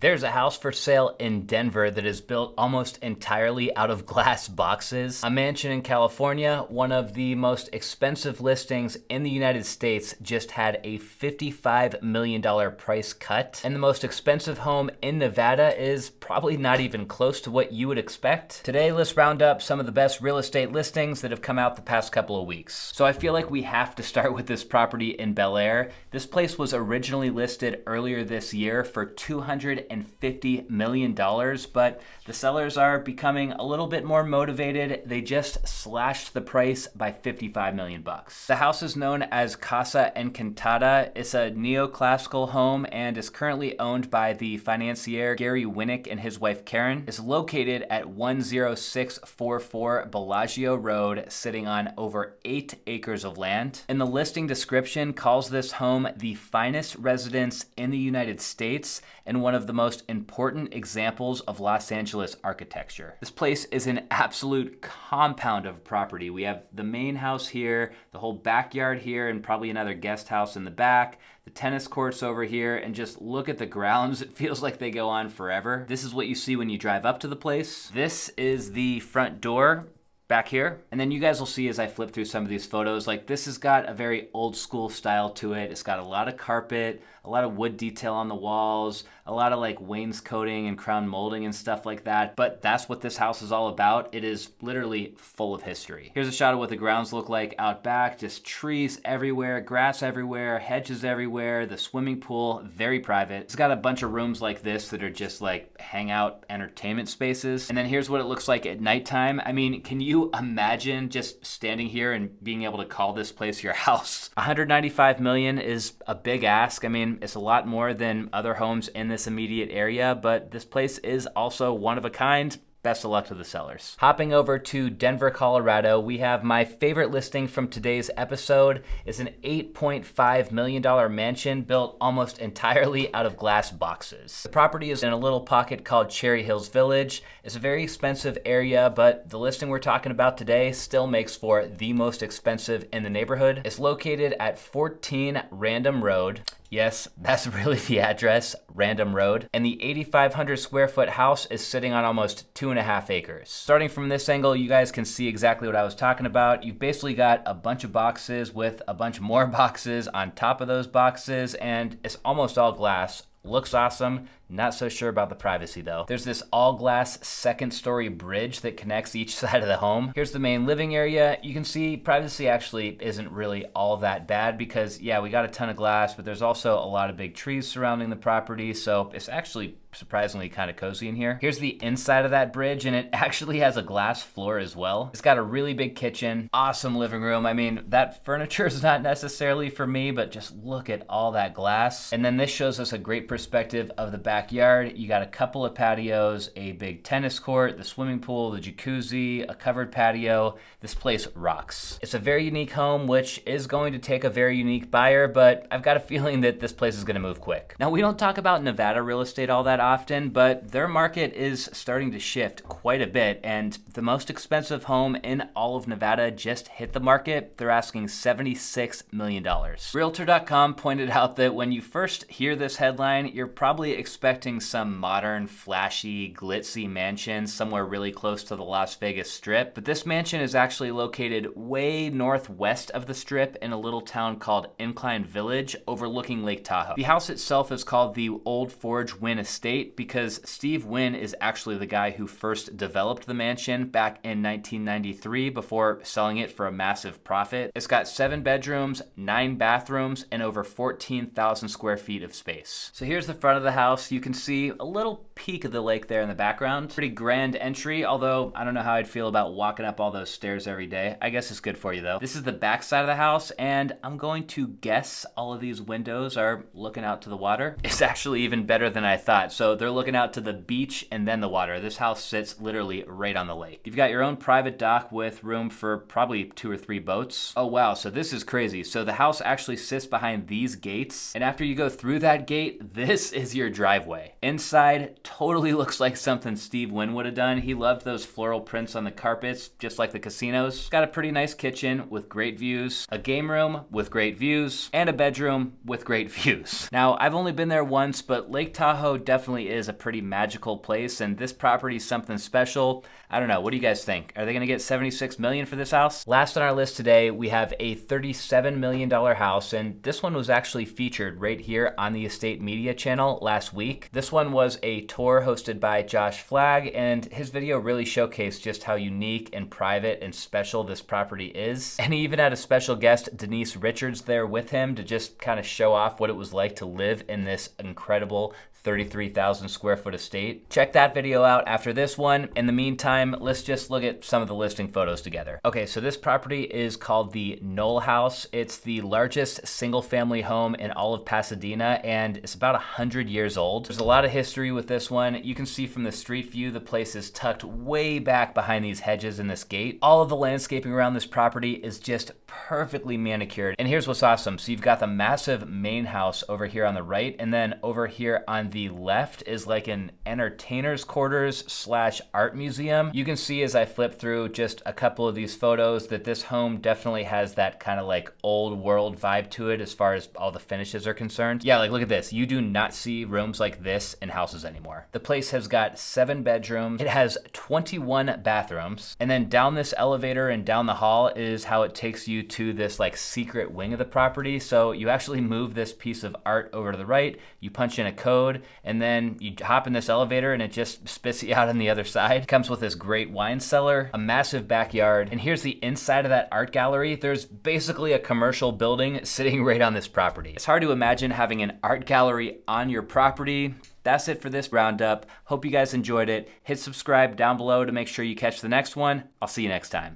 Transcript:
There's a house for sale in Denver that is built almost entirely out of glass boxes. A mansion in California, one of the most expensive listings in the United States, just had a $55 million price cut. And the most expensive home in Nevada is probably not even close to what you would expect. Today, let's round up some of the best real estate listings that have come out the past couple of weeks. So I feel like we have to start with this property in Bel Air. This place was originally listed earlier this year for $250 million, but the sellers are becoming a little bit more motivated. They just slashed the price by $55 million. The house is known as Casa Encantada. It's a neoclassical home and is currently owned by the financier Gary Winnick and his wife Karen. It's located at 10644 Bellagio Road, sitting on over 8 acres of land. And the listing description calls this home the finest residence in the United States and one of the most important examples of Los Angeles architecture. This place is an absolute compound of property. We have the main house here, the whole backyard here, and probably another guest house in the back, the tennis courts over here, and just look at the grounds. It feels like they go on forever. This is what you see when you drive up to the place. This is the front door back here. And then you guys will see as I flip through some of these photos, like this has got a very old school style to it. It's got a lot of carpet, a lot of wood detail on the walls, a lot of like wainscoting and crown molding and stuff like that. But that's what this house is all about. It is literally full of history. Here's a shot of what the grounds look like out back. Just trees everywhere, grass everywhere, hedges everywhere. The swimming pool, very private. It's got a bunch of rooms like this that are just like hangout entertainment spaces. And then here's what it looks like at nighttime. I mean, can you imagine just standing here and being able to call this place your house? 195 million is a big ask. I mean, it's a lot more than other homes in this immediate area, but this place is also one of a kind. Best of luck to the sellers. Hopping over to Denver, Colorado, we have my favorite listing from today's episode. It's an $8.5 million mansion built almost entirely out of glass boxes. The property is in a little pocket called Cherry Hills Village. It's a very expensive area, but the listing we're talking about today still makes for the most expensive in the neighborhood. It's located at 14 Random Road. Yes, that's really the address, Random Road. And the 8,500 square foot house is sitting on almost 2.5 acres. Starting from this angle, you guys can see exactly what I was talking about. You've basically got a bunch of boxes with a bunch more boxes on top of those boxes, and it's almost all glass. Looks awesome. Not so sure about the privacy though. There's this all glass second story bridge that connects each side of the home. Here's the main living area. You can see privacy actually isn't really all that bad because yeah, we got a ton of glass, but there's also a lot of big trees surrounding the property. So it's actually surprisingly kind of cozy in here. Here's the inside of that bridge, and it actually has a glass floor as well. It's got a really big kitchen, awesome living room. I mean, that furniture is not necessarily for me, but just look at all that glass. And then this shows us a great perspective of the backyard. You got a couple of patios, a big tennis court, the swimming pool, the jacuzzi, a covered patio. This place rocks. It's a very unique home, which is going to take a very unique buyer, but I've got a feeling that this place is going to move quick. Now, we don't talk about Nevada real estate all that often, but their market is starting to shift quite a bit, and the most expensive home in all of Nevada just hit the market. They're asking $76 million. Realtor.com pointed out that when you first hear this headline, you're probably expecting some modern, flashy, glitzy mansion somewhere really close to the Las Vegas Strip, but this mansion is actually located way northwest of the Strip in a little town called Incline Village overlooking Lake Tahoe. The house itself is called the Old Forge Wynn Estate because Steve Wynn is actually the guy who first developed the mansion back in 1993 before selling it for a massive profit. It's got 7 bedrooms, 9 bathrooms, and over 14,000 square feet of space. So here's the front of the house. You can see a little peek of the lake there in the background. Pretty grand entry, although I don't know how I'd feel about walking up all those stairs every day. I guess it's good for you though. This is the back side of the house, and I'm going to guess all of these windows are looking out to the water. It's actually even better than I thought. So they're looking out to the beach and then the water. This house sits literally right on the lake. You've got your own private dock with room for probably 2 or 3 boats. Oh wow, so this is crazy. So the house actually sits behind these gates, and after you go through that gate, this is your driveway. Inside totally looks like something Steve Wynn would have done. He loved those floral prints on the carpets, just like the casinos. Got a pretty nice kitchen with great views, a game room with great views, and a bedroom with great views. Now, I've only been there once, but Lake Tahoe definitely definitely is a pretty magical place, and this property is something special. I don't know, what do you guys think? Are they gonna get $76 million for this house? Last on our list today, we have a $37 million house, and this one was actually featured right here on the Estate Media channel last week. This one was a tour hosted by Josh Flagg, and his video really showcased just how unique and private and special this property is. And he even had a special guest, Denise Richards, there with him to just kind of show off what it was like to live in this incredible 33,000 square foot estate. Check that video out after this one. In the meantime, let's just look at some of the listing photos together. Okay, so this property is called the Knoll House. It's the largest single family home in all of Pasadena, and it's about 100 years old. There's a lot of history with this one. You can see from the street view, the place is tucked way back behind these hedges and this gate. All of the landscaping around this property is just perfectly manicured. And here's what's awesome. So you've got the massive main house over here on the right, and then over here on the left is like an entertainer's quarters slash art museum. You can see as I flip through just a couple of these photos that this home definitely has that kind of like old world vibe to it as far as all the finishes are concerned. Yeah, like look at this. You do not see rooms like this in houses anymore. The place has got 7 bedrooms. It has 21 bathrooms. And then down this elevator and down the hall is how it takes you to this like secret wing of the property. So you actually move this piece of art over to the right, you punch in a code, and then you hop in this elevator and it just spits you out on the other side. It comes with this great wine cellar, a massive backyard, and here's the inside of that art gallery. There's basically a commercial building sitting right on this property. It's hard to imagine having an art gallery on your property. That's it for this roundup. Hope you guys enjoyed it. Hit subscribe down below to make sure you catch the next one. I'll see you next time.